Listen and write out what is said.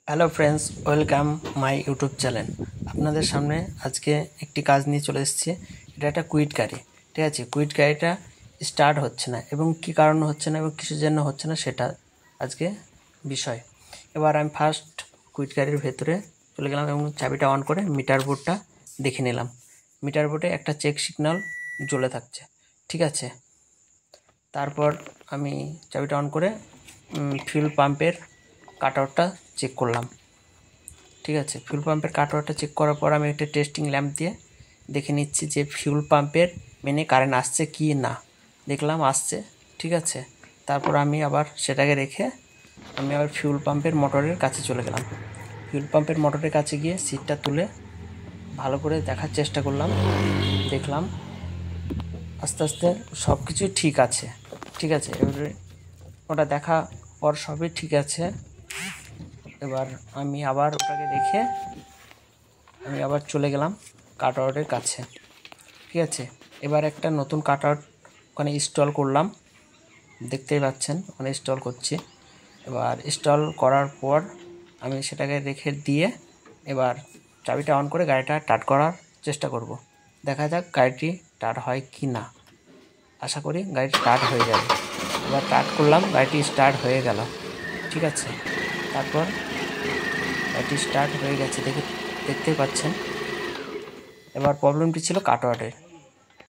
Hello friends, welcome my YouTube channel. আপনাদের সামনে আজকে একটি কাজ নিয়ে চলে এসেছি। এটা একটা কুইট গাড়ি, ঠিক আছে। কুইট গাড়িটা স্টার্ট হচ্ছে না এবং কী কারণে হচ্ছে না এবং কিসের জন্য হচ্ছে না সেটা আজকে বিষয়। এবার আমি ফার্স্ট কুইট গাড়ির ভেতরে চলে গেলাম এবং চাবিটা অন করে মিটার বোর্ডটা দেখে নিলাম। মিটার বোর্ডে একটা চেক সিগন্যাল জ্বলে থাকছে, ঠিক আছে। তারপর আমি চাবিটা অন করে ফিউল পাম্পের কাটআউটটা চেক করলাম, ঠিক আছে। ফিউল পাম্পের কাটআউটটা চেক করার পর আমি একটা টেস্টিং ল্যাম্প দিয়ে দেখে নিচ্ছি যে ফিউল পাম্পের মেনে কারেন্ট আসছে কি না। দেখলাম আসছে, ঠিক আছে। তারপর আমি আবার সেটাকে রেখে আমি আবার ফিউল পাম্পের মোটরের কাছে চলে গেলাম। ফিউল পাম্পের মোটরের কাছে গিয়ে সিটটা তুলে ভালো করে দেখার চেষ্টা করলাম। দেখলাম আস্তে আস্তে সব কিছুই ঠিক আছে, ঠিক আছে। এবারে ওটা দেখা পর সবই ঠিক আছে। এবার আমি আবার ওটাকে রেখে আমি আবার চলে গেলাম কাটআউটের কাছে, ঠিক আছে। এবার একটা নতুন কাটআউট ওখানে ইনস্টল করলাম, দেখতেই পাচ্ছেন ওখানে ইনস্টল করছি। এবার ইনস্টল করার পর আমি সেটাকে রেখে দিয়ে এবার চাবিটা অন করে গাড়িটা স্টার্ট করার চেষ্টা করব। দেখা যাক গাড়িটি স্টার্ট হয় কি না। আশা করি গাড়ি স্টার্ট হয়ে যাবে। এবার স্টার্ট করলাম, গাড়িটি স্টার্ট হয়ে গেল, ঠিক আছে। তারপর গাড়িটি স্টার্ট হয়ে গেছে, দেখতেই পাচ্ছেন। এবার প্রবলেমটি ছিল কাটআউটের,